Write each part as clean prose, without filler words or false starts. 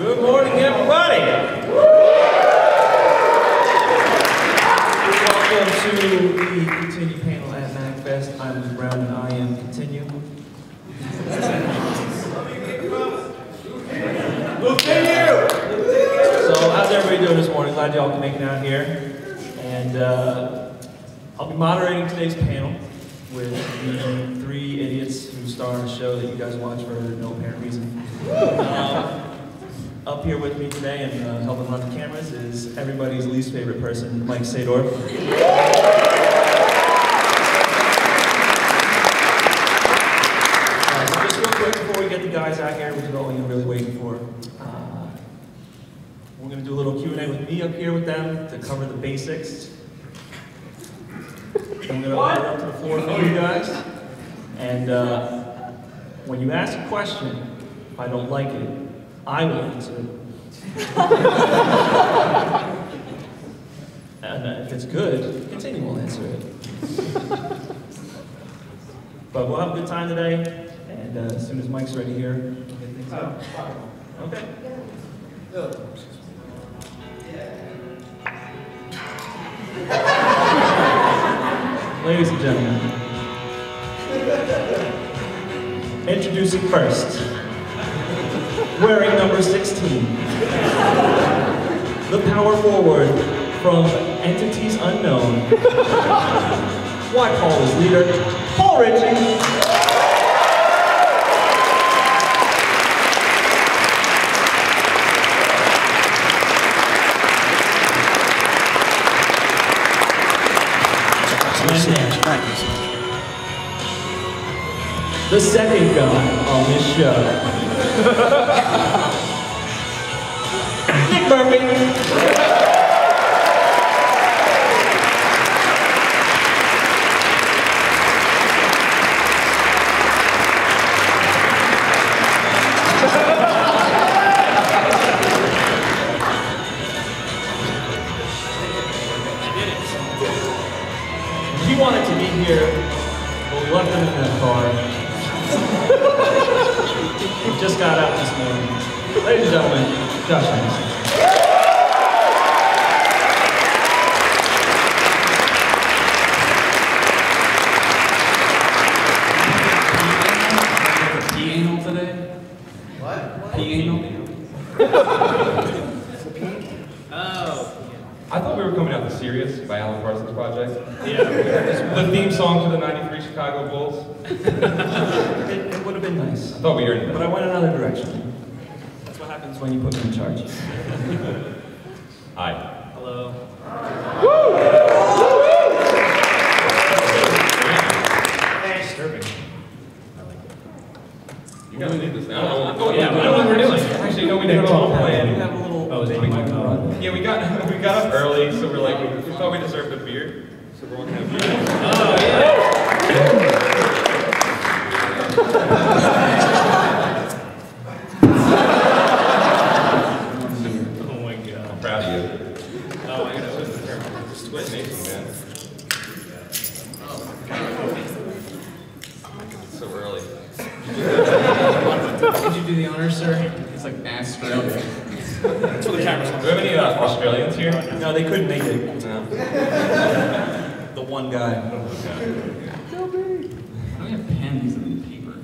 Good morning, everybody. Welcome to the Continue panel at MAGFest. I'm Luke Brown and I am Continue. So how's everybody doing this morning? Glad y'all can make it out here. And I'll be moderating today's panel with the three idiots who star on a show that you guys watch for no apparent reason. Up here with me today and helping run the cameras is everybody's least favorite person, Mike Sador. So just real quick before we get the guys out here, which is all you're really waiting for, we're going to do a little Q&A with me up here with them to cover the basics. I'm going to open it up to the floor for you guys. And when you ask a question, if I don't like it, I will answer it. And if it's good, Continue will answer it. But we'll have a good time today, and as soon as Mike's ready here, we'll get things out. Okay. Ladies and gentlemen, introducing first, wearing number 16, the power forward from entities unknown, Whitehall is leader, Paul Ritchey. The second guy on this show, Nick Murphy. He wanted to be here, but we left him in that car. He just got out this morning. Ladies and gentlemen, Josh Henderson. P-anal today? What? P-anal? Oh. I thought we were coming out to Serious by Alan Parsons Project. Yeah. The theme song to the '93 Chicago Bulls. It would have been nice. I thought we were in But I went another direction. That's what happens when you put me in charge. Hi. Hello. Disturbing. You guys need this now. Oh yeah, I know what we're doing. Actually, no, we didn't have a whole plan. We have a little baby run. Yeah, we got up early, so we're like, we thought we deserved a beer, so we're gonna have beer. Oh yeah. Oh my god. I'm proud of you. Oh my god, Just twist Nathan, man. It's so early. Could you do the honors, sir? It's like Australia. That's for the cameras. Do we have any Australians here? No, they couldn't make it. No. The one guy. Why don't we have pens and paper?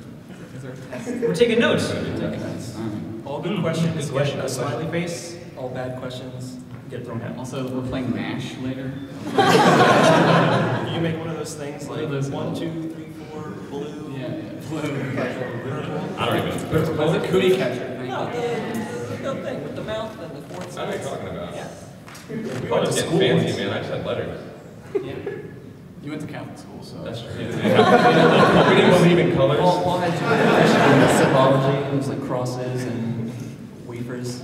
We're taking notes. Alright. All good questions get a smiley face. All bad questions get thrown out. Also, we're playing MASH later. You make one of those things like 1, 2, 3, 4, blue. Yeah, blue. I don't even know. What's a cootie catcher? Thank No, you. the thing with the mouth and the fourth. What are you talking about? Yeah. We were just getting fancy, man. I just had letters. Yeah. You went to Catholic school, so. That's true. We didn't believe in colors. Paul had to do symbology. It was like crosses and wafers.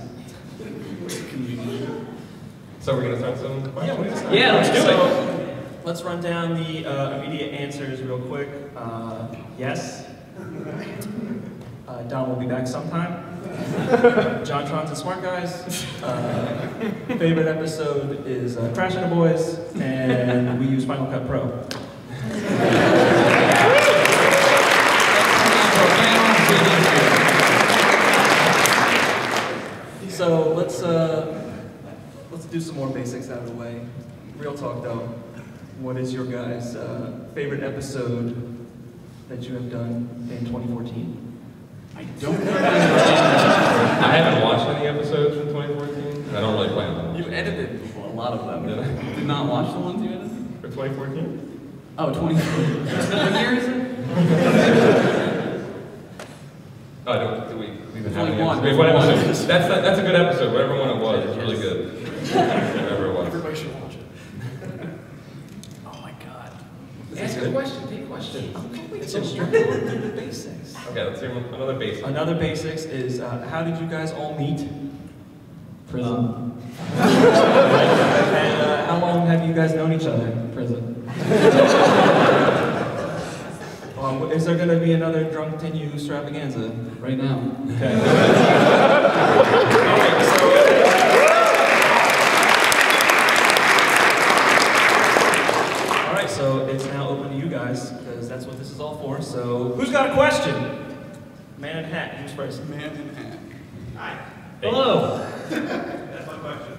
So we're gonna start some questions? Yeah, let's do it. Let's run down the immediate answers real quick. Yes. Don will be back sometime. JonTron's and Smart Guys. Favorite episode is Crashing the Boys, and we use Final Cut Pro. So let's do some more basics out of the way. Real talk though. What is your guys' favorite episode that you have done in 2014? I don't know. I haven't watched any episodes from 2014. I don't really plan on them. You edited a lot of them. You did not watch the ones you edited? For 2014? Oh, 2014. What year is it? Oh, do we even have any 21. episodes? What episode? That's a good episode. Whatever one it was, it's really good. Whatever it was. Everybody should watch it. Oh my god. Ask a question. Take questions. It's just strictly the basics. Okay, let's hear another basic. Another basics is how did you guys all meet? Prison. And how long have you guys known each other? Prison. Is there going to be another Drunk 10U extravaganza? Right now. Okay. All right, so it's now open to you guys, because that's what this is all for. So, who's got a question? Man in hat, who's first? Man in hat. Hi. Hello. That's my question.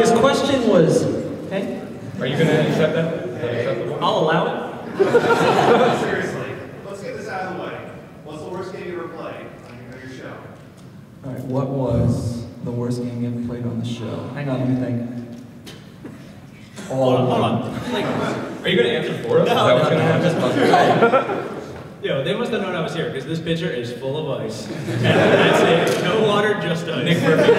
His question was, hey, Are you going to accept that? Is that acceptable? I'll allow it. Seriously, let's get this out of the way. What's the worst game you ever played on your show? All right, what was the worst game you ever played on the show? Hang on, let me think. Hold on. Are you going to answer for us? Is that what's going to happen? Yo, they must have known I was here because this pitcher is full of ice. And that's it. No water, just ice. Nick Murphy.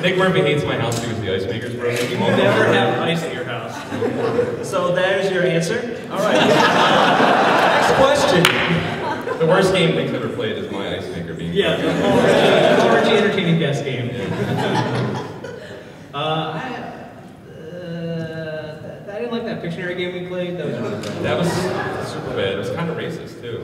Nick Murphy hates my house because the ice maker's broken. You will never have ice at your house. So there's your answer. All right. Next question. The worst game Nick's ever played is my ice maker being Yeah, broken. the RG entertaining guest game. I didn't like that Pictionary game we played. That was really bad. That was super bad. It was kind of racist, too.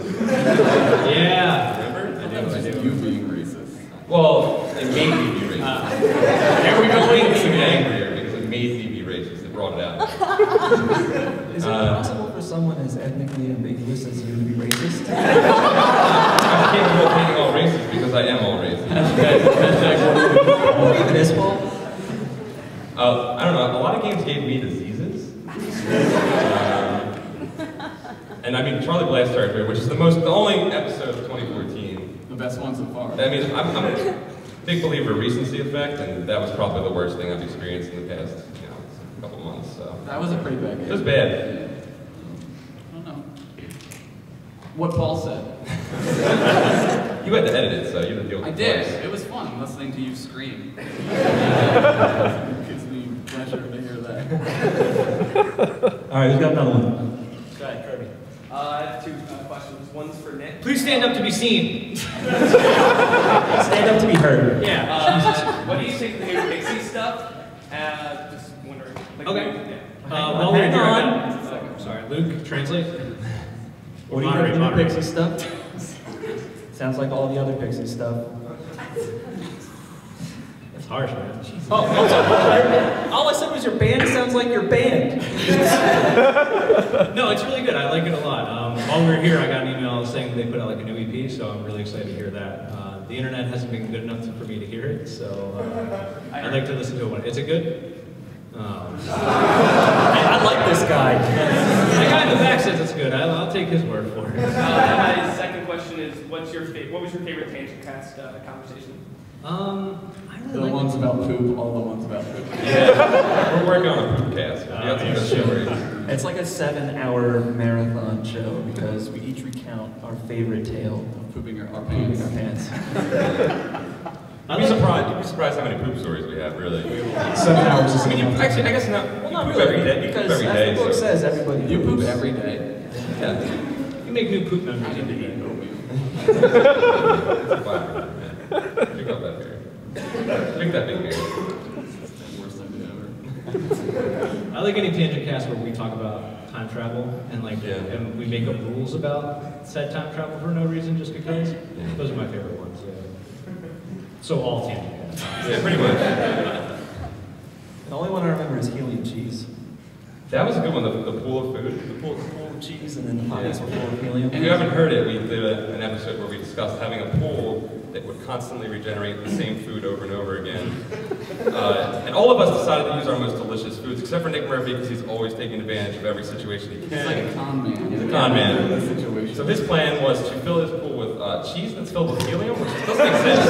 Yeah. Remember? I That was just you being racist. Well, it made me be racist. There we go. It made me angrier because it made me be racist. It brought it out. Is it possible for someone as ethnically ambiguous as you to be racist? I'm capable of being all racist because I am all racist. What even is Paul? I don't know. A lot of games gave me diseases. And I mean, Charlie Blast Territory, which is the only episode of 2014. The best one so far. I mean, I'm a big believer of recency effect, and that was probably the worst thing I've experienced in the past, couple months. So That was a pretty bad game. it was bad. I don't know. What Paul said. You had to edit it, so you had to deal with I it did. twice. It was fun listening to you scream. It gives me pleasure to hear that. All right, who's got another one? Go ahead, Kirby. I have two questions. One's for Nick. Please stand up to be seen. Stand up to be heard. Yeah. What do you think of the new Pixie stuff? Just wondering. Okay. Yeah. Well, Hang we're on. Sorry, Luke, translate. What do you think of the Pixie stuff? Sounds like all the other Pixie stuff. That's harsh, man. Oh, all I said was your band sounds like your band. No, it's really good. I like it a lot. While we were here, I got an email saying they put out like a new EP, so I'm really excited to hear that. The internet hasn't been good enough for me to hear it, so I'd like to listen to it. Is it good? I like this guy. The guy in the back says it's good. I'll take his word for it. My second question is, what was your favorite Tangent Cast conversation? I really The like ones about poop, all the ones about poop. Yeah, we're working on a poop cast. We got some good stories. It's like a 7-hour marathon show because we each recount our favorite tale Pooping our of pooping our pants. pants. You'd be surprised how many poop stories we have, really. 7 hours is I mean, actually, I guess not. Well, not poop really, every day. because every as day, the book so- says, everybody You poop poops. every day. Yeah. You make new poop memories every day. Wow. Pick up that beer. Pick that big beer. Worst idea ever. I like any tangent cast where we talk about time travel and and we make up rules about said time travel for no reason, just because. Yeah. Those are my favorite ones. Yeah. So all tangent casts. Yeah, pretty much. The only one I remember is helium cheese. That was a good one, the pool of food. The pool cheese and then the pockets were full of helium. If you haven't heard it, we did an episode where we discussed having a pool that would constantly regenerate the same food over and over again. And all of us decided to use our most delicious foods, except for Nick Murphy, because he's always taking advantage of every situation he can. He's like a con man. He's a con man. That's the situation. So his plan was to fill his pool with cheese that's filled with helium, which doesn't exist.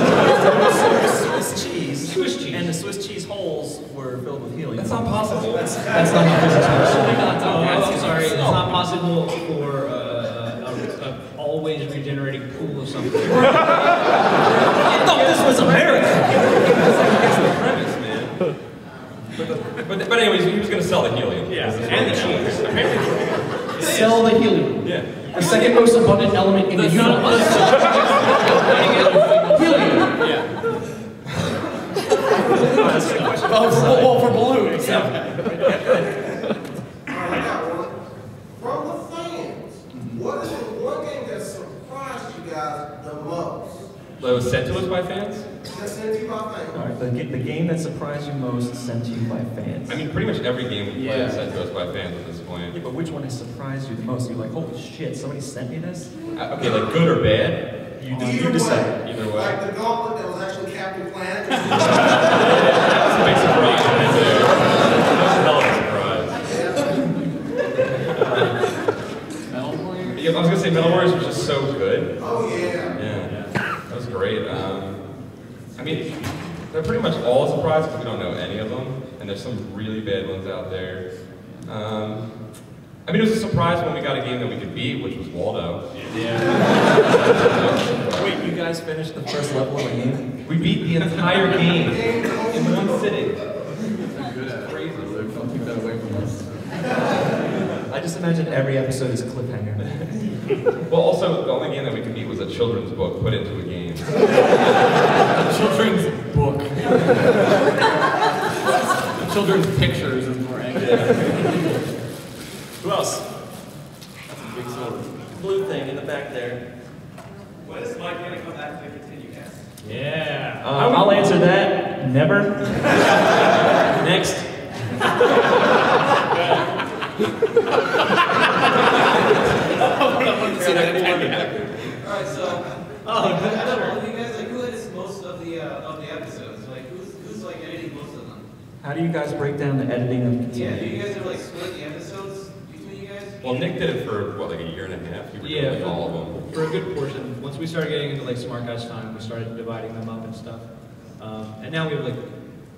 Swiss cheese. Swiss cheese. And the Swiss cheese holes were filled with helium. That's not possible. That's not how physics works. I'm sorry, it's not possible for an always regenerating pool of something. I thought this was America. That's the premise, man. But anyways, he was going to sell the helium. Yeah, and the cheese. Apparently. Sell the helium. Yeah. The second most abundant element in the universe. Helium. Yeah. For balloons. All right, I got one. From the fans, what is the one game that surprised you guys the most? That was sent to us by fans? That's sent to you by fans. All right, the game that surprised you most sent to you by fans. I mean, pretty much every game we play Yeah. is sent to us by fans at this point. Yeah, but which one has surprised you the most? You're like, holy shit, somebody sent me this? Okay, like good or bad? You Either decide. Either way. Like the gauntlet that was actually Captain Planet. That's a big surprise right there. That's a hell of a surprise. Metal Warrior? Yeah, I was gonna say Metal Warriors was just so good. Oh yeah. Yeah, that was great. I mean, they're pretty much all a surprise because we don't know any of them, and there's some really bad ones out there. I mean, it was a surprise when we got a game that we could beat, which was Waldo. Wait, you guys finished the first level of the game? We beat the entire game in one sitting. I'm good at it. Crazy, Luke. Don't take that away from us. I just imagine every episode is a cliffhanger. Well, also, the only game that we could beat was a children's book put into a game. Children's book. Children's pictures is more accurate. Who else? That's a big sword. Blue thing in the back there. When is Mike going to come back to continue cast? Yeah. I'll answer that. Never. Next. Alright, so out of all of you guys, like who edits most of the episodes? Like who's like editing most of them? How do you guys break down the editing of Yeah, do you guys ever like split the episodes between you guys? Well, Nick did it for, what, like a year and a half? You were Yeah, doing all of them. for a good portion. Once we started getting into like Smart Guys time, we started dividing them up and stuff. And now we have like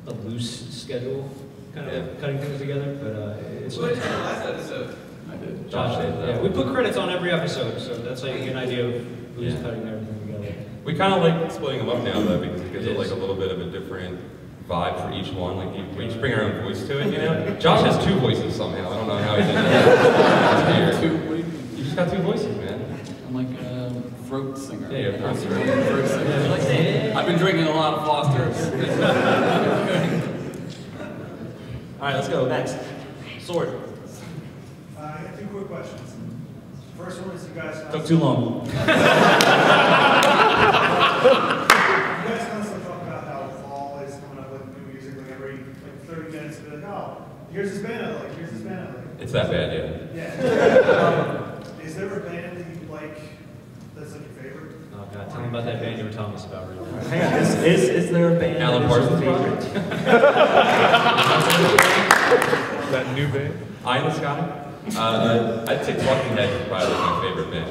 a loose schedule, kind of cutting things together. But it's Who edited the last episode? I did. Josh did. Yeah, we put credits on every episode, so that's how you get an idea of who's cutting everything together. We kind of like splitting them up now, though, because it gives it like a little bit of a different vibe for each one. Like, we each bring our own voice to it, you know? Josh has two voices somehow. I don't know how he did that. It's weird. What do you mean? You just got two voices, man. I'm like a throat singer. Yeah, you're a throat singer. Throat singer. I've been drinking a lot of Fosters. All right, let's go. Next. Sword. I got two quick questions. First one is you guys. Took too long. You guys constantly talk about how fall is coming up with new music, like every 30 minutes. Be like, oh, here's this band I like. Here's this band I like. It's that bad, yeah. Yeah. Is there a band that you like that's like your favorite? Oh God, tell me about that band you were telling us about right now. Hang on. Is there a band Alan that is your Parsons favorite? That new band? Eye in the Sky? I'd say Talking Heads is probably like my favorite band.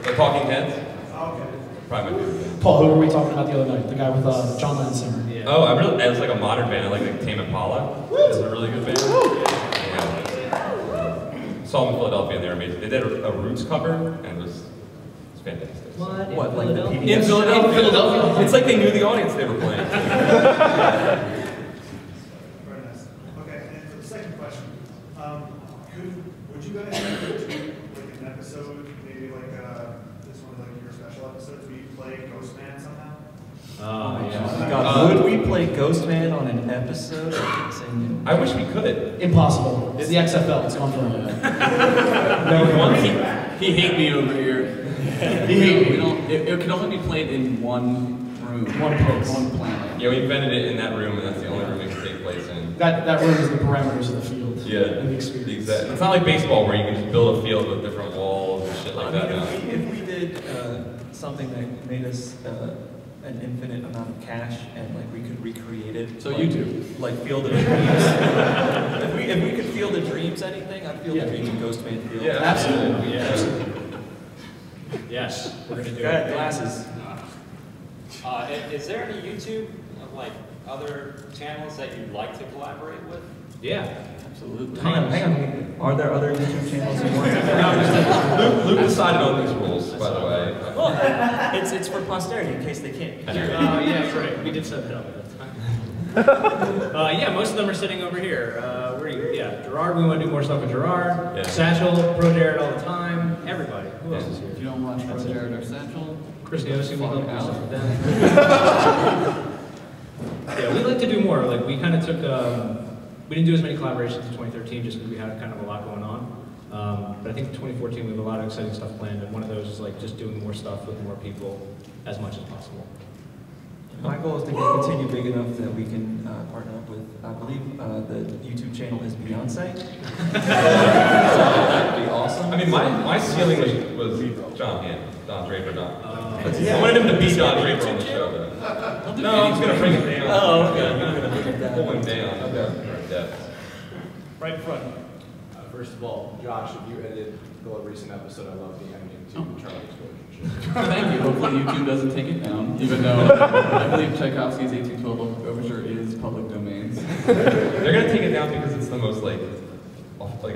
The Talking Heads? Okay. Probably my favorite band. Paul, who were we talking about the other night? The guy with John Lennon singer. Yeah. Oh, it's like a modern band. I like Tame Impala. It's a really good band. Yeah. Saw them in Philadelphia and they were amazing. They did a Roots cover and it was fantastic. What, like the In PBS? Philadelphia. It's like they knew the audience they were playing. Very nice. Okay, and for the second question, would you guys ever do like an episode, maybe like this one, like your special episode, to be play Ghostman somehow? Oh yeah. God, would we play Ghostman on an episode? I wish we could. Impossible. It's the XFL. It's gone forever. He hate me over here. We don't. It can only be played in one room, One place. one planet. Yeah, we invented it in that room and that's the only room it can take place in. That room is the parameters of the field. Yeah, and the experience. exactly. It's not like baseball where you can just build a field with different walls and shit like that. I now. mean, if we did something that made us an infinite amount of cash and like we could recreate it. So like, YouTube. Like Field of Dreams. if we could Field of Dreams anything, I'd Field of Dreams in Ghostman Field. Yeah, Absolutely. Yeah. Yes, we're gonna do Got it. glasses. Is there any YouTube, like, other channels that you'd like to collaborate with? Yeah. Absolutely. Hang on. Are there other YouTube channels you want to Luke decided on these rules, by the way. Well, it's for posterity in case they can't hear it. Yeah, right. We did set it up at that time. Yeah, most of them are sitting over here. Gerard, we want to do more stuff with Gerard. Yeah. Satchel, Pro Jared all the time. Everybody. Who else is here? If you don't watch Pro Jared or Satchel, Chris Neosi, we fuck love out. stuff with them. Yeah, we like to do more. Like we kind of took, we didn't do as many collaborations in 2013 just because we had kind of a lot going on. But I think in 2014 we have a lot of exciting stuff planned, and one of those is like just doing more stuff with more people as much as possible. My goal is to continue big enough that we can partner up with, I believe the YouTube channel is Beyonce. So that would be awesome. I mean, my ceiling was John Hamm, Don Draper, Don. I Yeah. wanted him to beat Don Draper on the show, though. No, I'm just gonna bring him down. Oh, okay. You're gonna bring it down. Pull him down. Okay. Depth. Right in front. First of all, Josh, if you edited the recent episode, I love the ending to Charlie's relationship. thank you. Hopefully YouTube doesn't take it down, even though I believe Tchaikovsky's 1812 overture is public domain. They're gonna take it down because it's the most like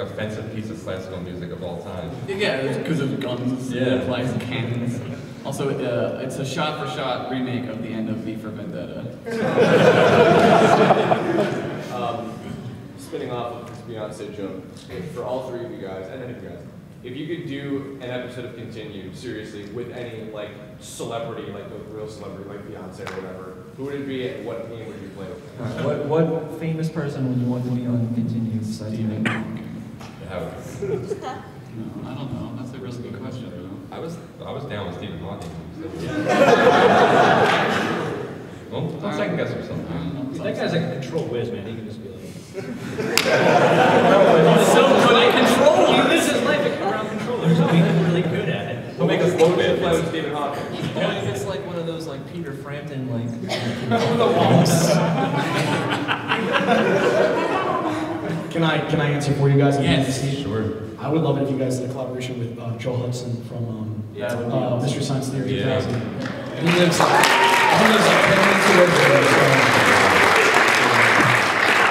offensive piece of classical music of all time. Yeah, because of guns, Yeah. flags, and cannons. Also, it's a shot-for-shot remake of the end of V for Vendetta. Spinning off of this Beyonce joke, for all three of you guys, and any of you guys, if you could do an episode of Continued, seriously, with any like celebrity, like a real celebrity, like Beyonce or whatever, who would it be and what game would you play with? What famous person would you want to be on Continue besides you? No, I don't know. That's a really good question, though. I was down with Stephen Hawking. Well, don't second guess yourself. That guy's like a control whiz, man. He can just be like. So good at control. He lives his life around controllers. He's really good at it. He'll make us look bad. Play with Stephen Hawking. Only if it's like one of those like Peter Frampton like. Can I answer for you guys? Yes, sure. I would love it if you guys did a collaboration with Joel Hudson from Mystery Science Theater 2000. Yeah. He lives like 10 minutes away from me, so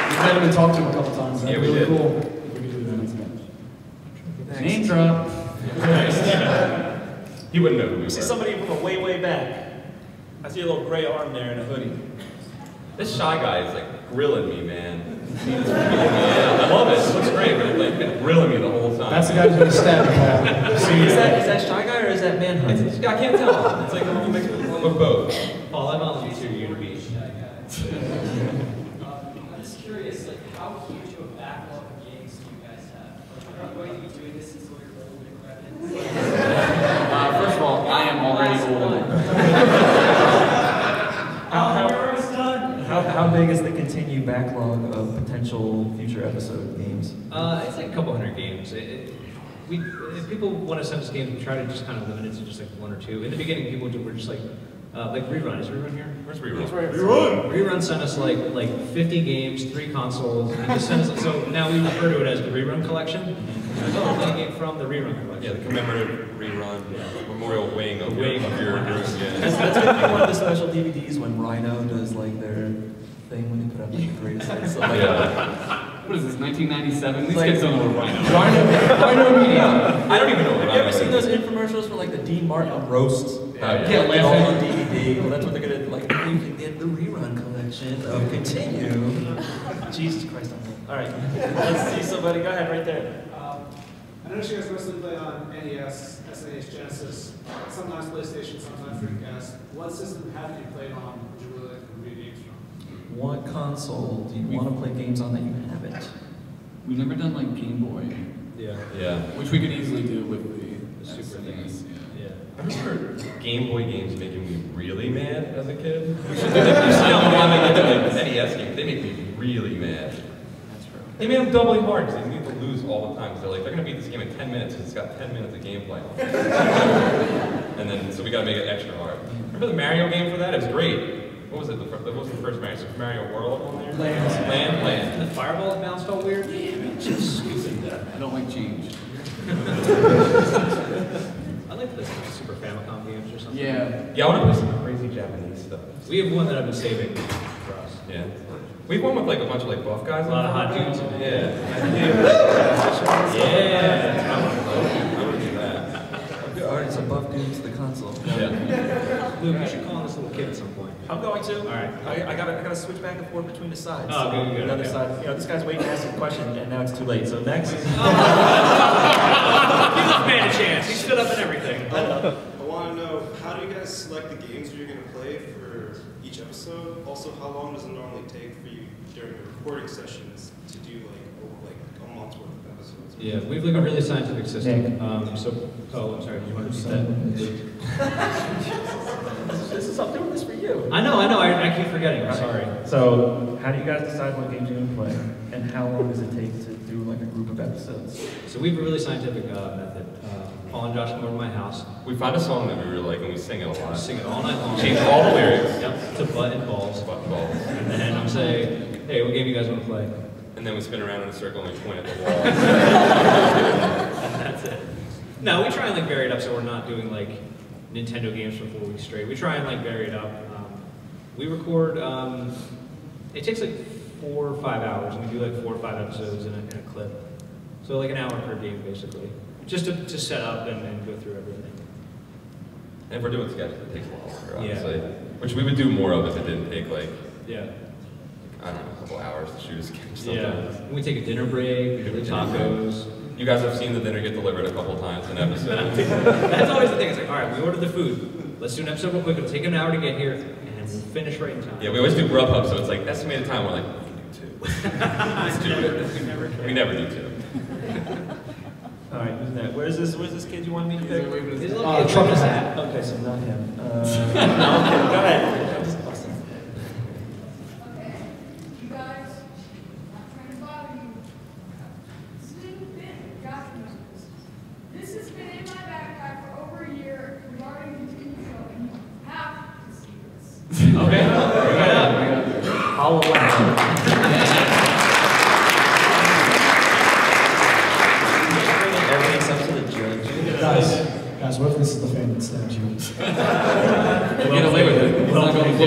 we've met him and talked to him a couple times. That'd be really cool if we could do that again. Name drop. He wouldn't know who we were. See somebody from a way back. I see a little gray arm there in a hoodie. This shy guy is like grilling me, man. Yeah, I love it. It looks great, but it's like been grilling me the whole time. That's the guy who's going to stab you, Paul. Is that Shy Guy or is that Manhunt? I can't tell. It's like a mix of both. Paul, I volunteer you to be. I'm just curious, like, how huge of a backlog of games do you guys have? Like, are you going to be doing this until you're old and decrepit? First of all, I am already old. How big is the continued backlog of potential future episode games? It's like a couple hundred games. If people want to send us games, we try to just kind of limit it to just like one or two. In the beginning, people were just like Rerun. Is Rerun here? Where's Rerun? Rerun sent us like 50 games, 3 consoles. And just sent us, so now we refer to it as the Rerun Collection. Oh, we're playing it from the Rerun Collection. Yeah, the commemorative rerun, memorial wing of your That's yeah. gonna be one of the special DVDs when Rhino does like their thing when they put up like the greatest hits. Like, What is this, 1997? These Like- kids don't know what Rhino is. Rhino Media. I don't even know what Have you ever seen those infomercials for like the Dean Martin roast? yeah. Yeah, like all on DVD. Well, that's what they're gonna like. You can get the Rerun collection of Continue. Jesus Christ! All right, let's see somebody. Go ahead, right there. I noticed you guys mostly play on NES, SNES, Genesis, sometimes PlayStation, sometimes Dreamcast. What system haven't you played on? Would you really like to read games from? What console do you want to play games on that you haven't? We've never done like Game Boy, Yeah. which we could easily do with the Super SNES. Yeah. I remember Game Boy games making me really mad as a kid. We should do that. You still want to do like NES games. They make me really mad. That's true. They made them doubly hard because they need to lose all the time. So they're like, they're going to beat this game in 10 minutes because it's got 10 minutes of gameplay. And then, so we got to make it extra hard. Remember the Mario game for that? It was great. What was it? What was the first Mario? Super Mario World on there? Land. The fireball bounced all weird? Just stupid. I don't like change. I like the Super Famicom games or something. Yeah. Yeah, I want to play some crazy Japanese stuff. We have one that I've been saving for us. Yeah. We have one with like a bunch of like buff guys. A lot of hot dudes. Yeah. Yeah. I want to do that. Alright, some buff dudes, the console. Yeah. Luke, you should call on this little kid at some point. I'm going to. All right. I gotta switch back and forth between the sides. Oh, good. Another Okay. side. You know, this guy's waiting to ask a question, and now it's too late. So next. Give this man a chance. He stood up and everything. I want to know, how do you guys select the games you're going to play for each episode? Also, how long does it normally take for you during the recording sessions to do like a month's worth of episodes? Yeah, we have like a really scientific system. I'm sorry, do you want to repeat that? I'm doing this for you. I know, I keep forgetting, I'm sorry. So, how do you guys decide what games you're gonna play, and how long does it take to do like a group of episodes? So we have a really scientific method. Paul and Josh come over to my house. We found a song that we really like and we sing it a lot. We sing it all night long. Change all the lyrics. Yep, to butt and balls. Butt and balls. And then I'm saying, hey, what game you guys want to play? And then we spin around in a circle and we point at the wall. That's it. No, we try and like vary it up so we're not doing like Nintendo games for 4 weeks straight. We try and like vary it up. We record, it takes like 4 or 5 hours, and we do like 4 or 5 episodes in a clip. So like an hour per game, basically. Just to set up and go through everything. And if we're doing sketches, it takes a lot longer, honestly. Yeah. Which we would do more of if it didn't take like, Yeah. I don't know, a couple hours to shoot a sketch sometimes. Yeah. We take a dinner break, we do the tacos. You guys have seen the dinner get delivered a couple times in episodes. That's always the thing. It's like, all right, we ordered the food. Let's do an episode real quick. It'll take an hour to get here, and we'll finish right in time. Yeah, we always do Grubhub, so it's like estimated time. We're like, we can do 2. Let's do it. We never do 2. All right, who's next? Where's this kid you wanted me to pick? He's a little kid. Trump is that. Okay, so not him. Okay, go ahead. You guys, I'm trying to bother you. This has been documents. This has been in my backpack for over a year regarding the TV show, and you have to see this. Okay. I'll allow it. Everything's up to the judge. Guys, what if this is the fan that stabbed you? Get away with it. It's not going to do.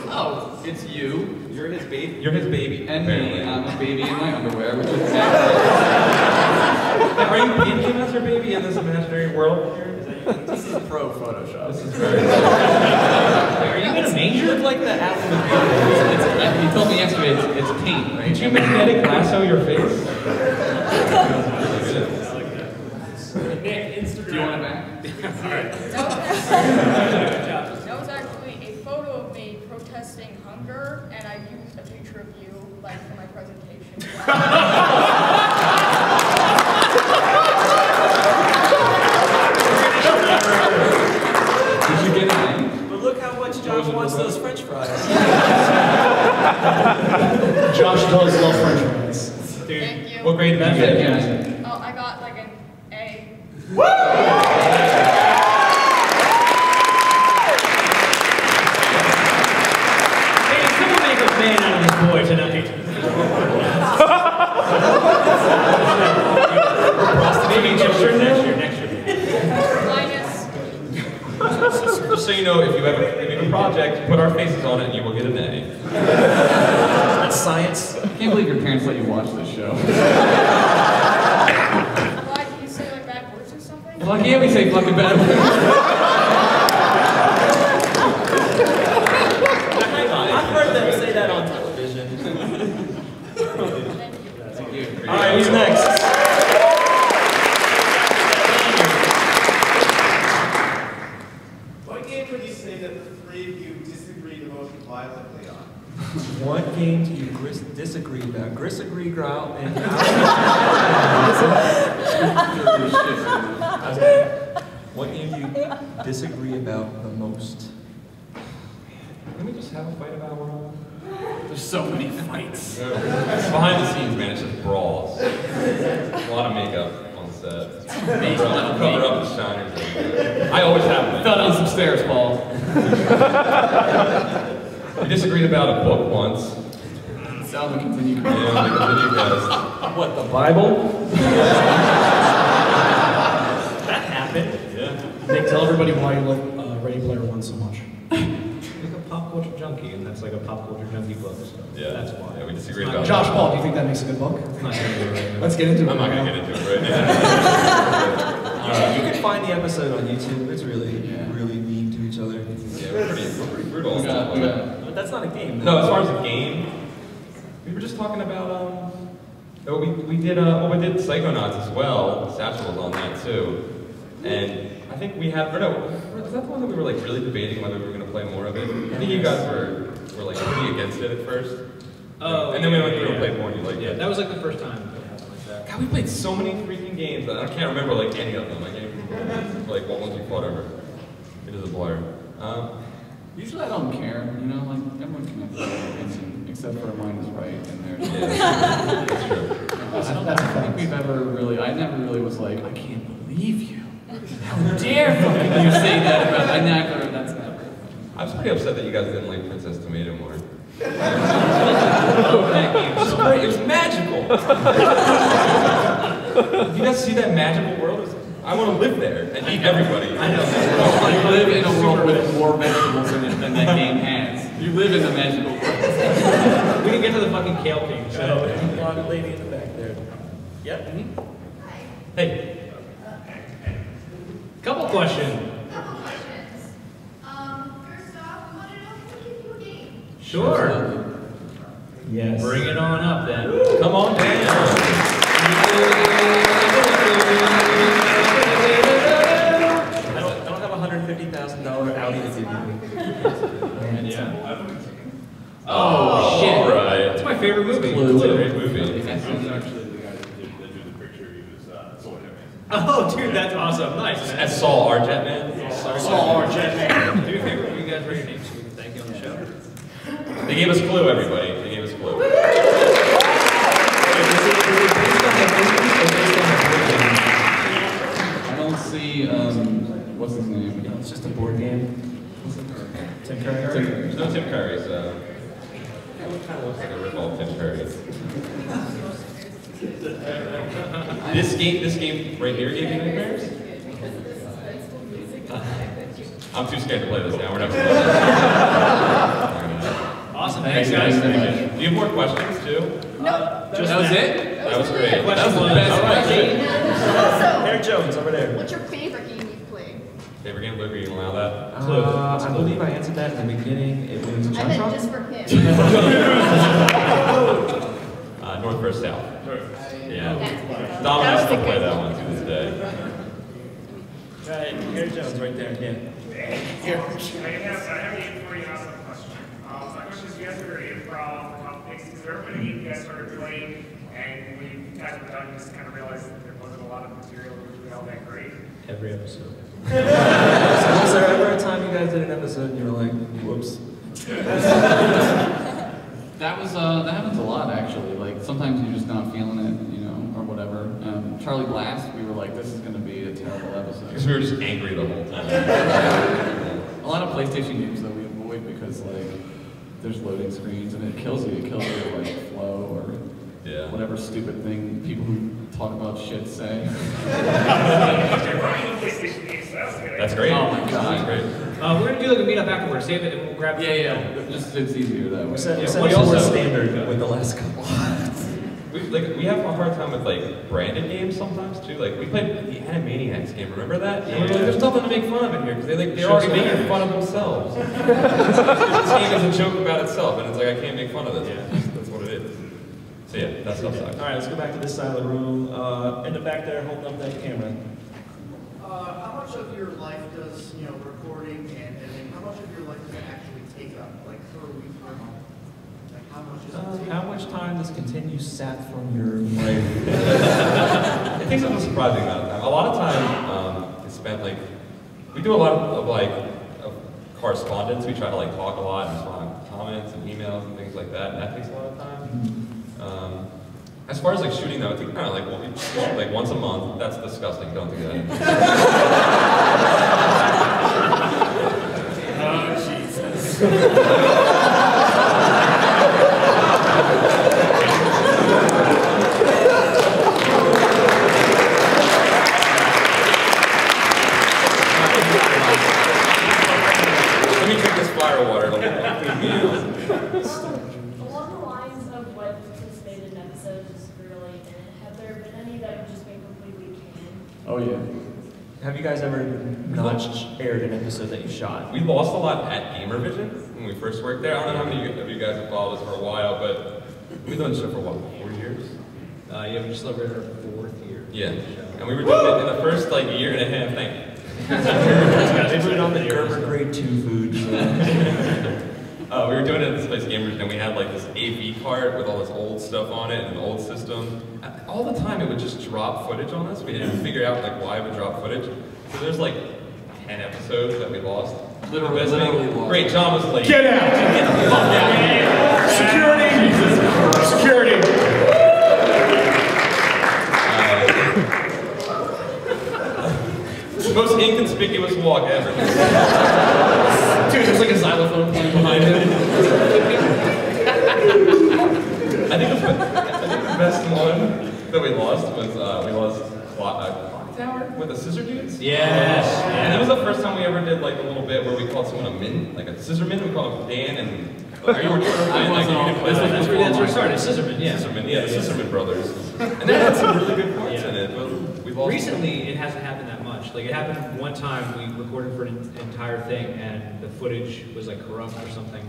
Oh, it's you. You're his baby. You're his baby. And me. I'm a baby in my underwear, which is Are you being him as your baby in this imaginary world? This is pro Photoshop. This is very. Are you in a manger? Like the apple. He told me yesterday it's paint, right? Did you magnetic lasso your face? Do you want it back? That was actually a photo of me protesting hunger, and I used a picture of you, like, for my presentation. Did you get it? But look how much Josh wants those French fries. Josh does love French fries. Thank you. What grade did you get? Oh, I got like an A. Hey, someone make a man out of this boy tonight. Maybe next year. Minus. Just so you know, if you have a project, put our faces on it and you will get an A. That's science. I can't believe your parents let you watch this show. Why did you say like bad words or something? Why can't we say fucking bad words? I've heard them say that on television. Thank you. All right, who's next? What game would you say that the 3 of you disagree the most violently on? What game do you disagree about? Disagree, growl, and what game do you disagree about the most? Can we just have a fight about one? There's so many fights. Behind the scenes, man, it's just brawls. A lot of makeup on set. Cover up the shiners. I always have them. Fell down some stairs, Paul. We disagreed about a book once. Sound we continue. Yeah, we continue, guys. What, the Bible? That happened. Yeah. Nick, tell everybody why you love Ready Player One so much. Like a pop culture junkie, and that's like a pop culture junkie book. So Yeah, that's why. Yeah, we disagree about Josh that. Paul, do you think that makes a good book? It's not gonna be right now. Let's get into it. I'm not going to get into it right now. You can find the episode on YouTube. It's really, really mean to each other. Yeah, we're pretty brutal. But that's not a game. No, as far as a game, we were just talking about, we did Psychonauts as well. Satchel was on that too. And I think we had, or no, was that the one that we were like really debating whether we were going to play more of it? I think you guys were like pretty against it at first. Oh, and then we went through and played more and you liked it. That was like the first time that happened like that. God, we played so many freaking games that I can't remember like any of them. I can't even remember like what ones we fought over. It is a blur. Usually I don't care, you know, like everyone can have their opinion, except for mine is right and theirs. Yeah, that's true. I don't think we've ever really, I never really was like, I can't believe you. How dare fucking you say that about, that's never. I was pretty upset that you guys didn't like Princess Tomato more. That game was great. It was magical. You guys see that magical world? I want to live there and eat everybody. I know. You live in a world with more vegetables in it than that game has. You live in the magical world. We can get to the fucking Kale King. So, blonde lady in the back there. Yep. Hey. Couple questions. Couple questions. First off, we want to know who gave you a game. Sure. Yes. Bring it on up then. Come on down. I don't have a $150,000 Audi to give you. And yeah. Oh, shit. Right. That's my favorite movie. It's a great movie. Oh, dude, that's awesome. Nice, man. That's Saul, our jet man. Saul, our jet man. Do me a favor, will you guys write your names so we can thank you on the show? They gave us Clue, everybody. They gave us Clue. I don't see, what's his name? It's just a board game. Tim Curry. There's no Tim Curry, so. It kind of looks like a rip-off Tim Curry. This game right here gave you nightmares? I'm too scared to play this now. We're not going to play this. Awesome. Thanks, guys. Do you have more questions, too? No. Just that was it? That was great. That was the best question. Harry Jones, over there. What's your favorite game you've played? Favorite game, Luke, are you going to allow that? I believe I answered that in the beginning. It was I Jump meant Rock? just for him. North versus South. Yeah. That Dominic was still a play good that one. one to this day. Right, Harry Jones, right there. Yeah. Here. I have an for you awesome question. My question is, you guys are improv for topics. Is there ever any you guys started playing and when you guys were done, you just kind of realized that there wasn't a lot of material really all that great? Every episode. So was there ever a time you guys did an episode and you were like, whoops? That happens a lot actually. Like sometimes you're just not feeling it, you know, or whatever. Charlie Blast, we were like, this is gonna be a terrible episode. Because we were just angry the whole time. A lot of PlayStation games that we avoid because like there's loading screens and it kills you. It kills your like flow or whatever stupid thing people who talk about shit say. That's great. Oh my god. That's great. We're gonna do like a meetup afterwards. Save it and we'll grab it. Yeah. Just it's easier that way. We said we more also- standard with the last couple. We have a hard time with like branded games sometimes too. Like we played the Animaniacs game. Remember that? And we're like, there's nothing to make fun of in here because they're already making fun of themselves. This game is a joke about itself, and it's like I can't make fun of this. That's what it is. So yeah, that stuff sucks. All right, let's go back to this side of the room. In the back there, holding up that camera. How much of your life does, recording and editing, how much of your life does it actually take up, like per week, per month? Like how much does it take? How much time does continue sat from your life? It takes up a surprising amount of time. A lot of time is spent like we do a lot of correspondence. We try to like talk a lot and respond to comments and emails and things like that. And that takes a lot of time. As far as like shooting though, I think kind of like, well, we shoot like once a month. That's disgusting. Don't do that. Oh, Jesus. Let me drink this fire water. Along the lines of what participated in episodes is really in it, have there been any that have just been completely canned? Oh yeah. Have you guys ever not aired an episode that you shot? We lost a lot at Gamervision when we first worked there. I don't know how many of you guys have followed us for a while, but we've done this show for what, 4 years? Yeah, we just celebrated our 4th year. Yeah, and we were doing it in the first like year and a half. Thank you. They put it on the Gerber grade 2 food. So. We were doing it at this place, Gamervision, and we had like this AV card with all this old stuff on it and an old system. All the time it would just drop footage on us. We didn't figure out like why it would drop footage. So there's like 10 episodes that we lost. Literally lost. Great, John was late. Get out! Get the fuck out of here! Security! Security! Most inconspicuous walk ever. Dude, there's like a xylophone playing behind him. I think the best one that we lost was we lost Clock Tower with the Scissor Dudes. Yes. And that was the first time we ever did like a little bit where we called someone a min, like a scissor min. We called him Dan and. Are you That's where it started. Scissorman, yeah. Scissorman, yeah, the Scissorman brothers. And they had some really good parts in it. But we lost. Recently, it hasn't happened that much. Like it happened one time. We recorded for an entire thing, and the footage was like corrupt or something.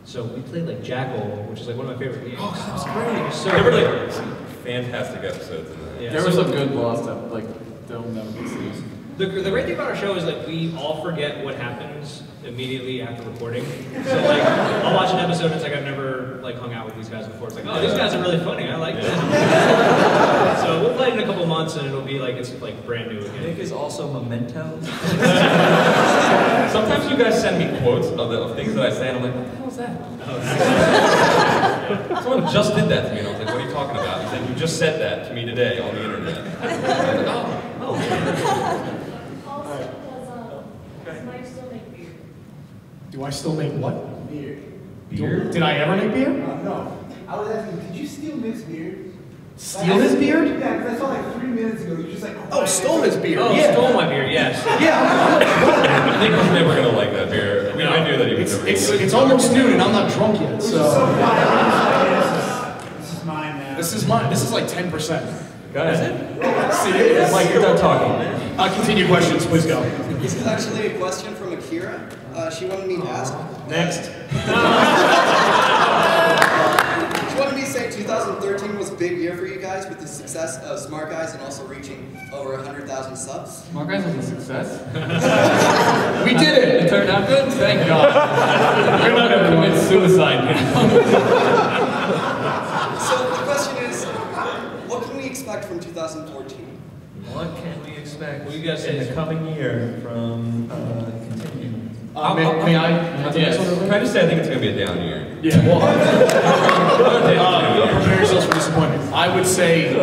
So we played like Jackal, which is like one of my favorite games. Oh, that was great. So there were like some fantastic episodes in that. Yeah, there were some good lost up, like they'll never be seen. The great thing about our show is like we all forget what happens immediately after recording. So like I'll watch an episode and it's like I've never like hung out with these guys before. It's like, oh, these guys are really funny. I like them. So we'll play it in a couple months and it'll be like it's like brand new again. Nick is also Memento. Sometimes you guys send me quotes of things that I say and I'm like, what the hell is that? Someone just did that to me and I was like, what are you talking about? He said, you just said that to me today on the internet. I was like, oh. Does Mike still make beer? Do I still make what? Beer. Beer? Did I ever make beer? No. I was asking, did you steal Nick's beard? Steal his beard? Yeah, because I saw like 3 minutes ago, you just like... Oh, stole his beard. Oh, yeah. stole my beer, yes. Yeah. I think he's never going to like that beer. I mean, I knew that he was never going to like it. It's almost noon and I'm not drunk yet, so... This is mine, man. This is mine. This is like 10%. Go ahead. See, it is. Mike, you're done talking. Continue questions, please go. This is actually a question from Akira. She wanted me to ask. Next. She wanted me to say 2013 was a big year for you guys with the success of Smart Guys and also reaching over 100,000 subs. Smart Guys was a success. We did it. It turned out good. Thank God. You're not gonna commit suicide. So the question is, what can we expect from 2014? What can we expect What do you guys say? in the coming year from Continue? May I? Yes. Can I just say I think it's going to be a down year? Yeah, well, prepare yourselves for disappointment. I would say,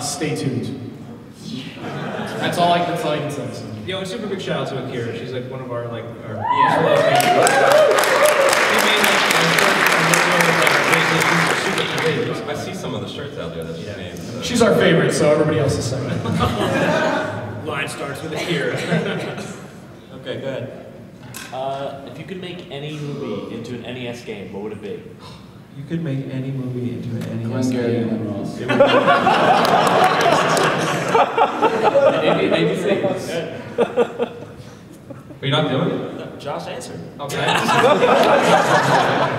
stay tuned. That's all I can say. Yo, a super big shout out to Akira. She's like one of our like our I see some of the shirts out there that she's named. So. She's our favorite, so everybody else is second. Line starts with Akira. Okay, go ahead. If you could make any movie into an NES game, what would it be? You could make any movie into an NES game. Are you not doing it? No, Josh answered. Okay. The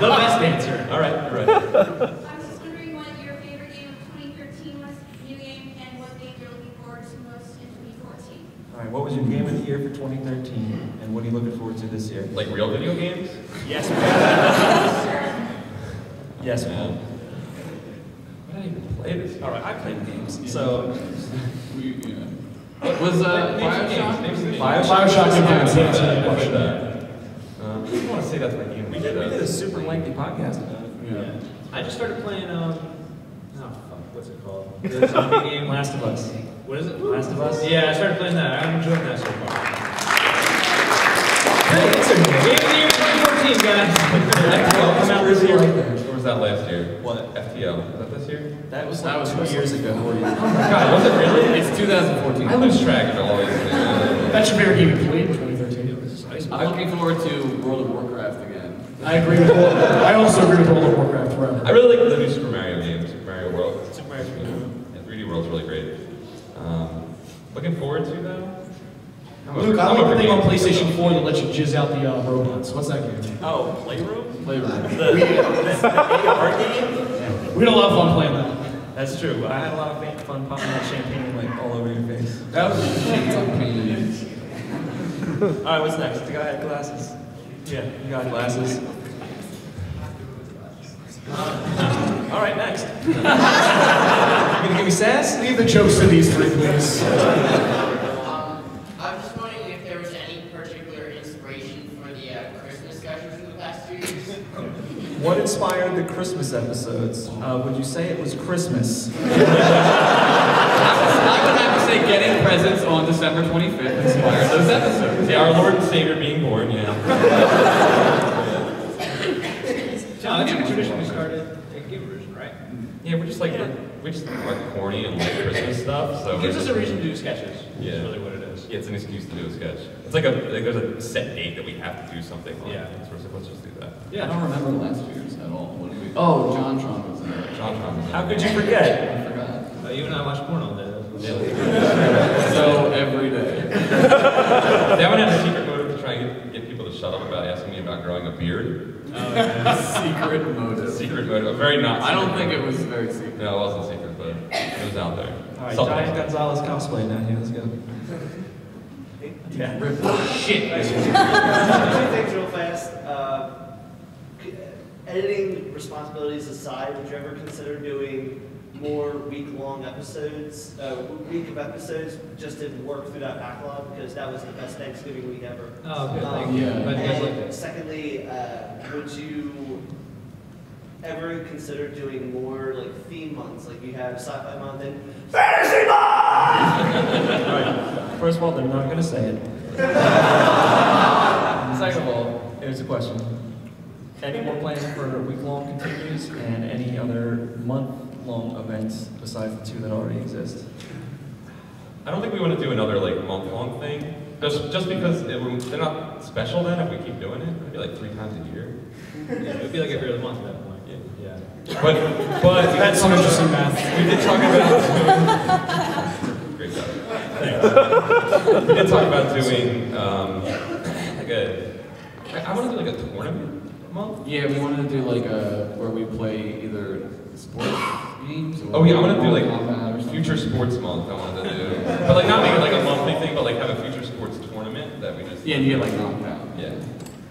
best answer. All right, all right. I was just wondering what your favorite game of 2013 was, new game, and what game you're looking forward to most in 2014. All right, what was your game of the year for 2013, and what are you looking forward to this year? Like real video games? Yes, ma'am. Yes, ma'am. I didn't even play this. All right, I played games. So, Was Bioshock? Bioshock I want to say that's my game. We did a super lengthy podcast about it. Yeah. I just started playing, what's it called? The zombie game, Last of Us. What is it? Last of Us? Yeah, I started playing that. I'm enjoying that so far. Hey, it's a Game of the year 2014, guys. FTL come out this year? Or was that last year? What? FTL. Was that this year? That was like 2 years ago. Oh my god, was it really? It's 2014. I lose track of all these things. That's your favorite game you played in 2013. I'm looking forward to World of Warcraft again. I agree with I also agree with World of Warcraft forever. I really like the new Super Mario game, Super Mario World. Super Mario 3D. Yeah, 3D World's really great. Looking forward to though. Luke, I like the thing on PlayStation 4 that lets you jizz out the robots. What's that game? Oh, Playroom? Playroom. The AR game? We had a lot of fun playing that. That's true. I had a lot of fun popping that champagne like all over your face. That was Alright, what's next? The guy had glasses. Yeah, you got glasses. Alright, next. You gonna give me sass? Leave the jokes to these three, please. I'm just wondering if there was any particular inspiration for the Christmas specials in the past 2 years. What inspired the Christmas episodes? Would you say it was Christmas? I would have to say getting presents on December 25th inspired those episodes. Yeah, our Lord and Savior being born, yeah. John, that's like a tradition we started at Game Version, right? Yeah, we're just like corny and like Christmas stuff. So It gives us a reason to do sketches. Yeah, That's really what it is. Yeah, it's an excuse to do a sketch. It's like there's a set date that we have to do something. On. Yeah. So we're like, let's just do that. Yeah, I don't remember last year's at all. What did we? Oh, John Tron was in it. John Tron was in it. How could you forget? I forgot. You and I watch porn all day. So every day. That one had a secret motive to try and get people to shut up about asking me about growing a beard. Oh, yeah. Secret motive. Secret motive. Very not. I don't think motive. it was very secret. No, it wasn't secret, but it was out there. Alright, Something. Giant Gonzalez cosplay down here. Let's go. Yeah. Shit. Two things real fast. Editing responsibilities aside, would you ever consider doing more week-long episodes, week of episodes, just to work through that backlog? Because that was the best Thanksgiving week ever. Oh, good. Thank you. Glad you guys liked it. Secondly, would you ever consider doing more like theme months, like you have Sci-Fi Month and Fantasy Month? Alright, first of all, they're not going to say it. Second of all, here's a question. Any more plans for week-long continues and any other month-long events besides the two that already exist? I don't think we want to do another like month-long thing. Just because they're not special then if we keep doing it. It'd be like 3 times a year. Yeah, it would be like every other month at that point. Yeah. Yeah. But that's some interesting math. We did talk about great job. Thanks. We did talk about doing like I want to do like a tournament month. Yeah, we wanted to do like where we play either sports games. Or Oh yeah, I want to do combat or like something. future sports month. I wanted to do, but like not make it like a monthly thing, but like have a future sports tournament that we just. Yeah, and you get like knocked out. Yeah.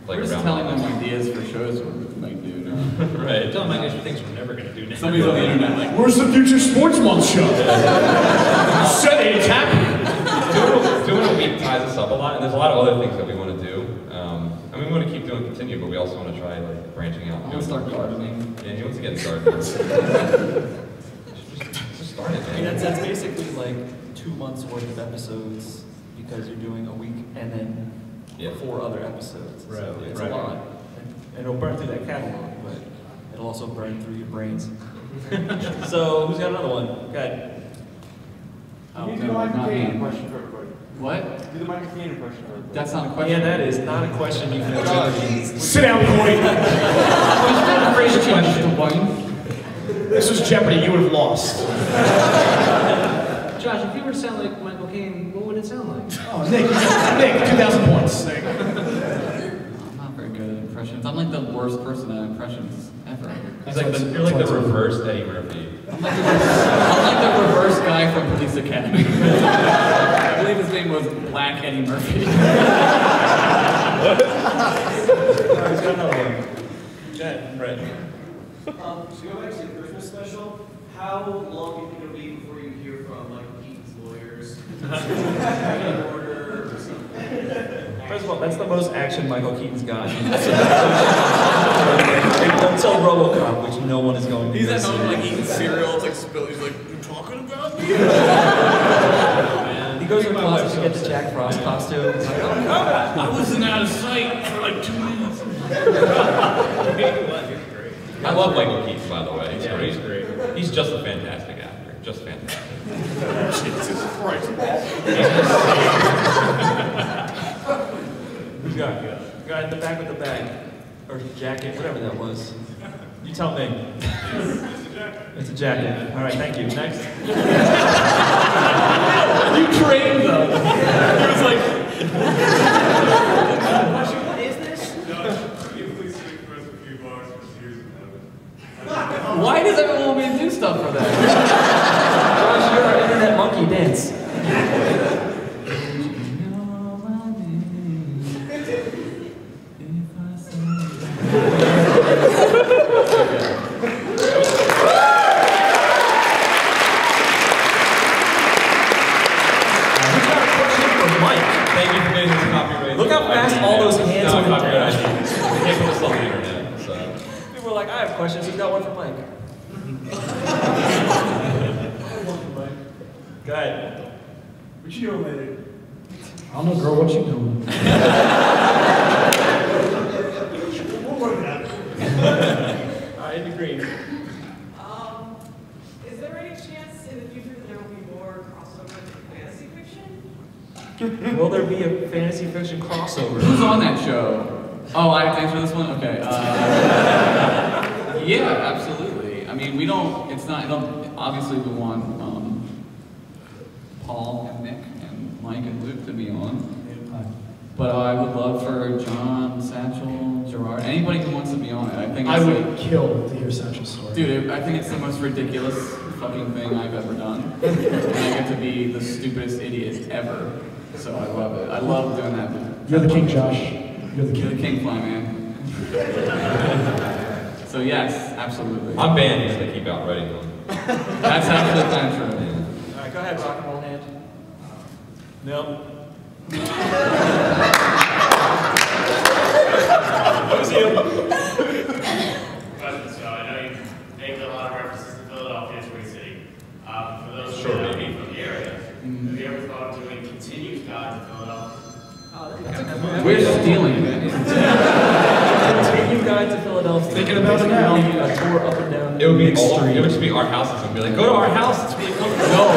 We're just telling them ideas for shows we might do now. Right. Tell them ideas for things we're never going to do next. Somebody's on the internet like, Where's the Future Sports Month show? Said it's happening. Doing a week ties us up a lot, and there's a lot of other things that we want to do. I mean, we want to keep doing continue, but we also want to try like branching out. I want to start gardening. Yeah, he wants to get in gardening. just start it, I mean, man. that's basically like 2 months worth of episodes because you're doing a week and then 4 other episodes. Right, So it's right. a lot. And it'll burn through that catalog, but it'll also burn through your brains. So who's got another one? Go ahead. You do the Michael Caine impression for everybody. What? Do the Michael Caine impression for everybody. That's not a question. Yeah, that is not a question you can answer. Sit down, Corey. Crazy question. This was Jeopardy. You would have lost. Josh, if you were to sound like Michael Caine, what would it sound like? Oh, Nick, 2,000 points. Nick. I'm not very good at impressions. I'm like the worst person at impressions ever. You're like the reverse Eddie Murphy. I'm like the reverse guy from Police Academy. I believe his name was Black Eddie Murphy. Alright, who's got another one? Go ahead, Brett. To go back to the Christmas special, how long do you think it'll be before you hear from Michael Keaton's lawyers? First of all, that's the most action Michael Keaton's got. Until RoboCop, which no one is going to He's at see. home like eating cereal, it's like spilling, he's like, you talking about me? He goes to the closet to get the Jack Frost costume. He's like, oh, God. I wasn't out of sight for like 2 minutes. I love Michael Keaton, by the way. He's Yeah, great. he's great. He's just a fantastic actor. Just fantastic. Jesus Christ. Who's got? Guy in the back with the bag. Or jacket, whatever that was. You tell me. It's a jacket. All right, thank you. Next. You trained them. He was like, What is this? why does everyone want me to do stuff for that? Josh, you're our internet monkey. Dance. Look how fast all those hands went down. You can't put this on the internet, so. People were like, I have questions. Who's got one for Mike? Go ahead. What you doing later? I don't know, girl, what you doing? We'll work it out. All right, in the green. Is there any chance in the future that there will be more crossover with fantasy fiction? Will there be a fantasy fiction crossover? Who's on that show? Oh, I have to answer this one? Okay. Yeah, absolutely. I mean, we don't, it's not, obviously we want Paul and Nick and Mike and Luke to be on. But I would love for John, Satchel, Gerard, anybody who wants to be on it. I think I it's would kill to hear Satchel's story. Dude, I think it's the most ridiculous fucking thing I've ever done. And I get to be the stupidest idiot ever. So I love it. I love doing that. You're the king, Josh. You're the You're king. the king, fly man. So yes, absolutely. I'm banned because they keep outwriting them. That's actually kind of true. All right, go ahead, rock and roll hand. No. That was you. Question, so I know you make a lot of references to Philadelphia, Twin City. For those who Sure, may not maybe. be from the area, have you ever thought of doing continued guide to Philadelphia? We're stealing it. Continue guide to Philadelphia. Thinking about it now. A tour up and down. It would be Big all, Street. it would just be our houses and be like, go to our house, it's really comfortable. No,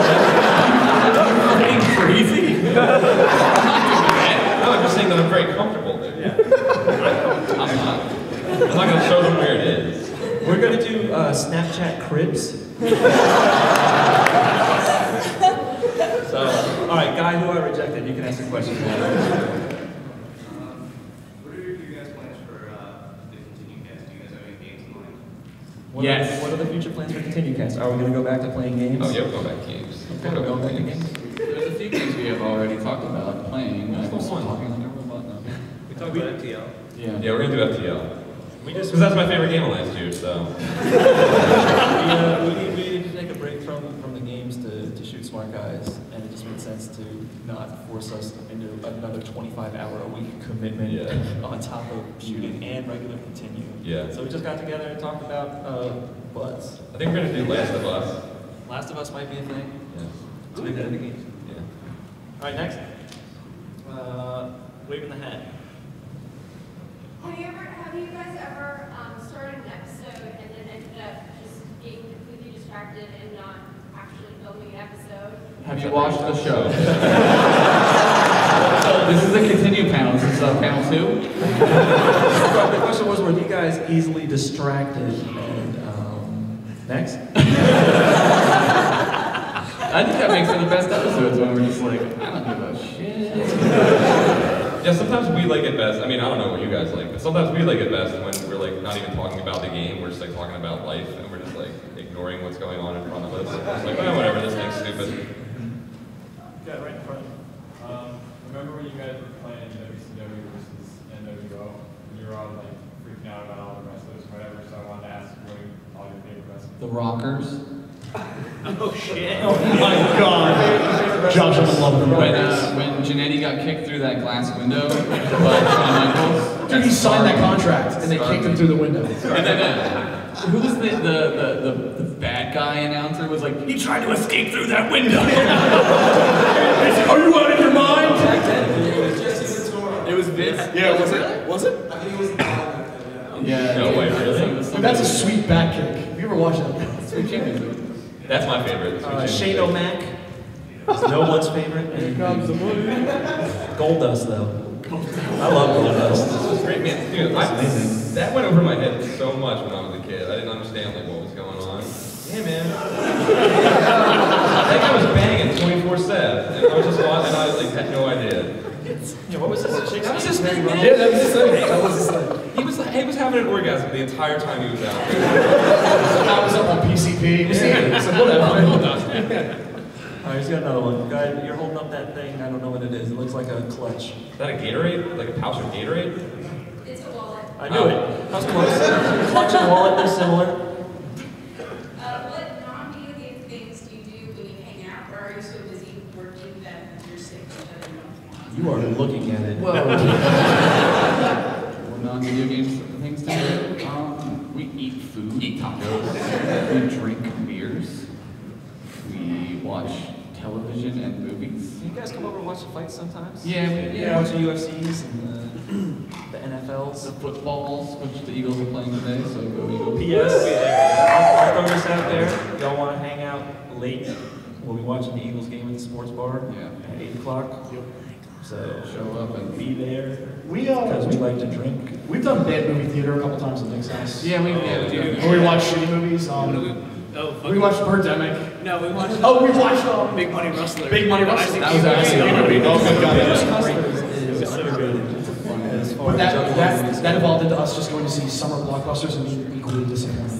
that's fucking crazy. No, I'm just saying that I'm very comfortable there. Yeah. I'm not gonna show them where it is. We're gonna do Snapchat cribs. So, all right, guy who I rejected, you can ask a question. What are you guys' plans for the continued cast? Do you guys have any games in mind? Yes. What are the future plans for Continue Cast? Are we gonna go back to playing games? Oh, yeah, we'll go back to games. Okay, we're going back to games. There's a few things we have already talked about playing. I was talking like a robot now. We talked about FTL. Yeah. Yeah, we're gonna do FTL. We just Because that's my favorite game of last year, so. we need to take a break from the games to shoot Smart Guys, and it just made sense to not force us into another 25-hour-a-week commitment on top of shooting and regular Continue. Yeah. So we just got together and talked about butts. I think we're gonna do Last of Us. Last of Us might be a thing. Yeah. To make that in the games. Yeah. All right, next. Waving the hat. Have you guys ever started an episode and then ended up just being completely distracted and not actually filming an episode? Have you watched the show? This is a continue panel. This is panel 2. The question was, were you guys easily distracted? And next. I think that makes for the best episodes when we're just like, I don't give a shit. Yeah, sometimes we like it best. I mean, I don't know what you guys like, but sometimes we like it best when we're like not even talking about the game. We're just like talking about life, and we're just like ignoring what's going on in front of us. It's like, oh, whatever, this thing's stupid. Yeah, right in front. Remember when you guys were playing WCW versus NWO? And you were all like freaking out about all the wrestlers, whatever. So I wanted to ask what are all your favorite wrestlers? The Rockers. Oh shit. Oh my god. Josh, I'm in love with him. When Janetti got kicked through that glass window by Shawn Michaels. Dude, he signed that contract and they kicked him through the window. And then, who was the bad guy announcer? Was like, he tried to escape through that window. Are you out of your mind? It was Vince. Yeah, was it? Was it? I think it was Yeah. No way, really? Dude, that's a sweet back kick. Have you ever watched that? Sweet chicken. That's my favorite. Shane O'Mac. It's no one's favorite. Here comes the money. Goldust, though. I love Goldust. This was great, man. Dude, that went over my head so much when I was a kid. I didn't understand like what was going on. Yeah, man. I think I was banging 24/7, and I was just watching. And I like had no idea. Yeah, what was this? That was his thing, man. Yeah, that was his thing. That was his thing. He was having an orgasm the entire time he was out there. I was up on PCP. So whatever. Alright, he's got another one. Guy, you're holding up that thing. I don't know what it is. It looks like a clutch. Is that a Gatorade? Like a pouch of Gatorade? It's a wallet. I knew it. I was close. Clutch and wallet, they're similar. What non-video game things do you do when you hang out, or are you so busy working that you're sick of each other? You are looking at it. Whoa. Non-video games things to do. We eat food. Eat tacos. We drink beers. We watch television and movies. You guys come over and watch the fights sometimes? Yeah, Watch the UFCs and the NFLs. The footballs, which the Eagles are playing today, so go Eagles. P.S. I'll throw this out there. Y'all want to hang out late? We'll be watching the Eagles game at the sports bar at 8 o'clock. Yep. So show up and be there. Because we like to drink. We've done bad movie theater a couple times at Nick's house. Yeah, we do. Where we watch shitty movies. We watched Birdemic. No, we watched. Oh, we watched Big Money Rustler. Big Money Rustler. That was actually a movie. Oh my god, that was great. It was so good. But that evolved into us just going to see summer blockbusters and being equally disappointed.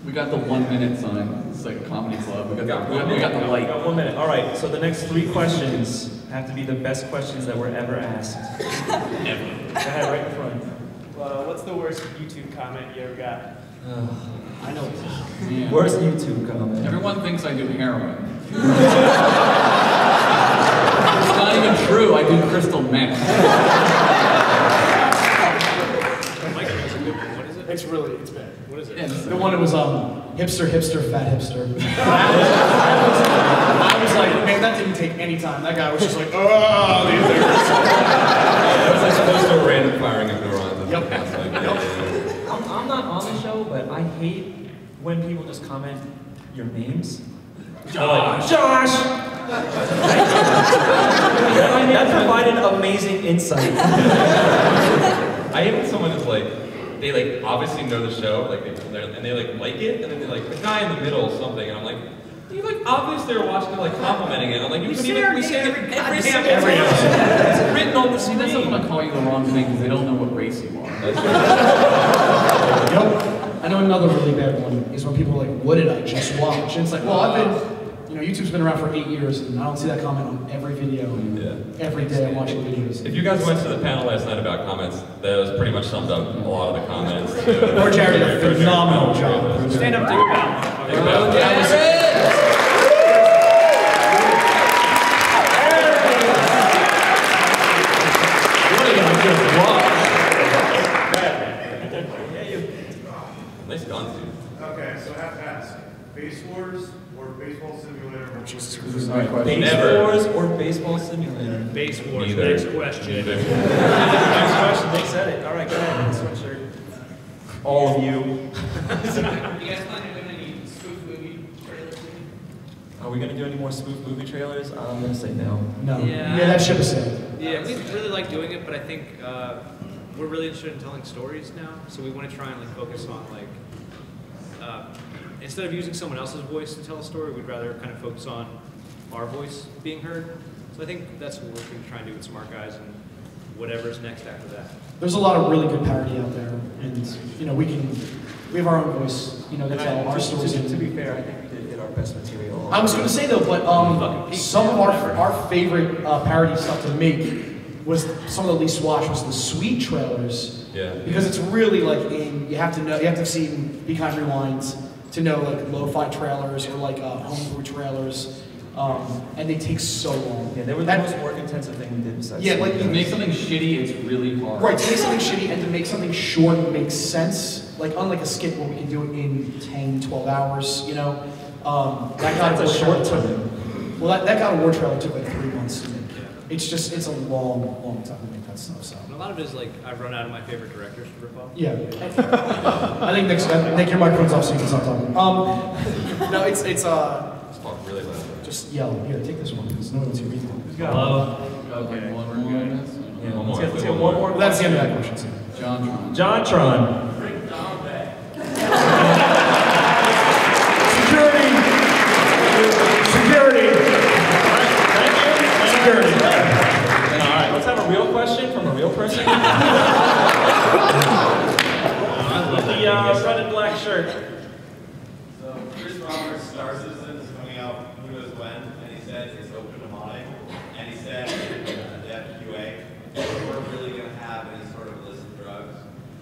We got the 1 minute sign. It's like a comedy club. We got the light. We got 1 minute. All right. So the next 3 questions have to be the best questions that were ever asked. Ever. Go ahead, right in front. What's the worst YouTube comment you ever got? I know. Yeah. Worst YouTube comment. Everyone thinks I do heroin. It's not even true. I do crystal meth. It's really, it's bad. What is it? The one that was hipster, fat hipster. I was like, man, that didn't take any time. That guy was just like, oh, these things. It was like supposed to a random firing of neurons. Yep. I'm not on the show, but I hate when people just comment your names. Josh. Josh! That provided amazing insight. I hate when someone is like, they like obviously know the show, like and they like it, and then they're like the guy in the middle something, and I'm like, you like obviously are watching, they're like complimenting it. I'm like, we say it every time. It's written on the screen. That's not gonna call you the wrong thing because they don't know what race you are. I know another really bad one is when people are like, what did I just watch? And it's like, well, YouTube's been around for 8 years, and I don't see that comment on every video. Every day I'm watching videos. If you guys went to the panel last night about comments, that was pretty much summed up a lot of the comments. Or Jared did a phenomenal job. Stand up, take a bow. Nice done, dude. Okay, so I have to ask, Base Wars or Baseball Simulator? Jesus Christ. This is my question. Base Wars or Baseball Simulator? Base Wars. Neither. Next question. Neither. Next question, they said it. All right, go ahead. Sweatshirt. All of you. You guys plan on doing any spoof movie trailers? Are we going to do any more spoof movie trailers? I'm going to say no. No. Yeah. Yeah, that ship is sailed. Yeah, we really like doing it, but I think we're really interested in telling stories now. So we want to try and like focus on like instead of using someone else's voice to tell a story, we'd rather kind of focus on our voice being heard. So I think that's what we're going to try and do with Smart Guys and whatever's next after that. There's a lot of really good parody out there, and we have our own voice, to tell our stories. To be fair, I think we did hit our best material. I was going to say though, but some of our favorite parody stuff to make was some of the least watched was the Sweet trailers. Yeah. Because it's really like you have to have seen Be Kind Rewind to know like lo-fi trailers or like homebrew trailers. And they take so long. Yeah, they were the most work-intensive thing we did besides. Yeah, like to make something shitty, it's really hard. Right, to make something shitty and to make something short and make sense. Like unlike a skit where we can do it in 10, 12 hours, you know. That's a short time. Well, that God of War trailer took like 3 months to make. It's a long, long time to make that stuff. So. And a lot of it is like I've run out of my favorite directors to rip off. Yeah. I think Nick, your microphone's off so you can stop talking. No, it's talk really loud. Just yell. Here, take this one because no one wants to read it. Hello. Okay, one more. Yeah, let's get one more. Well, that's the end of that question. JonTron. JonTron. Security. All right, let's have a real question from a real person. The red and black shirt. So Chris Roberts' Star Citizen is coming out who knows when, and he said it's open to modding, and he said the FQA we're really going to have any sort of illicit drugs.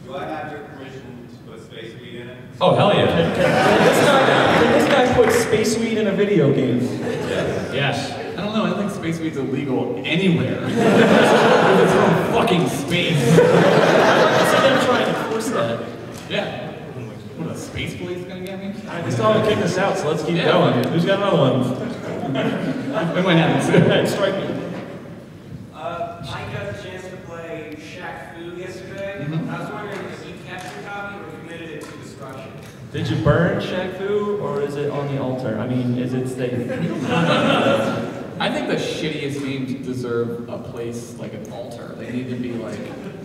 Do I have your permission to put space weed in it? Oh, hell yeah. Can this guy put space weed in a video game? Yes. I don't know, I don't think space weed's illegal anywhere. It's from fucking space. So they're trying to force that. Yeah. What, a space police gonna get me? Alright, they still haven't kicked us out, so let's keep going. Who's got another one? It might happen. Go ahead, strike me. I got a chance to play Shaq Fu yesterday. I was wondering if you captured a copy or committed it to destruction. Did you burn Shaq Fu, or is it on the altar? I mean, is it safe? I think the shittiest games deserve a place like an altar. They need to be like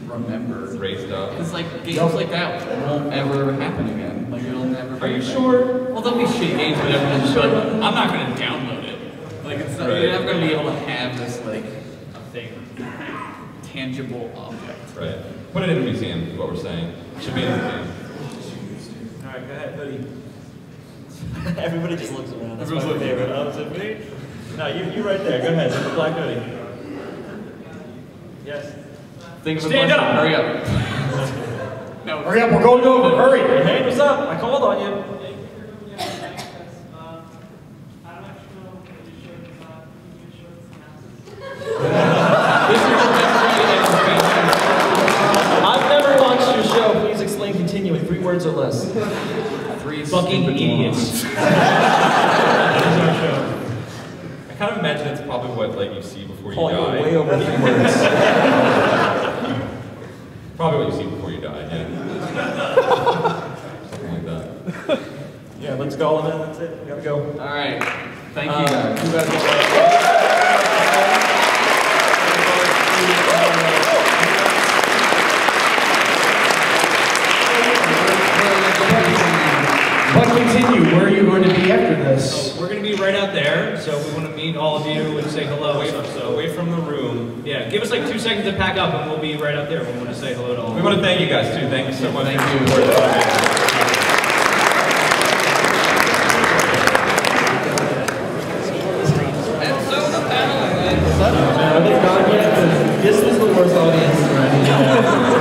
remembered, raised up. Because like games like that won't ever happen again. Like it'll never. Are you sure? Well, there'll be shitty games, but everyone's just like, I'm not gonna download it. Like it's not, you're never gonna be able to have this like a thing, tangible object. Right. Put it in a museum. Is what we're saying. It should be in a museum. All right, go ahead, Hoodie. Everybody just looks around. That's Everyone's my looking favorite. Oh, is it me? No, you right there. Go ahead. The black hoodie. Yes. Think of a Stand question. up. Hurry up. No. Hurry up, we're going over. Hurry. Your hand was up. I called on you. I've never watched your show. Please explain. Continue in 3 words or less. 3 fucking idiots. I kind of imagine it's probably what like you see before Paul, you die. you're way over 3 words. Probably what you see before you die. Yeah. Something like that. Yeah, let's go on then. That's it. We gotta go. All right. Thank you guys. You guys But continue. Where are you going to be after this? We're going to be right out there, so we want to meet all of you and say hello. Away from the room. Yeah, give us like 2 seconds to pack up, and we'll be right out there. We want to say hello to all. We want to thank you guys too. Thank you so much. Thank for you. your support. Are they gone yet? This was the worst audience.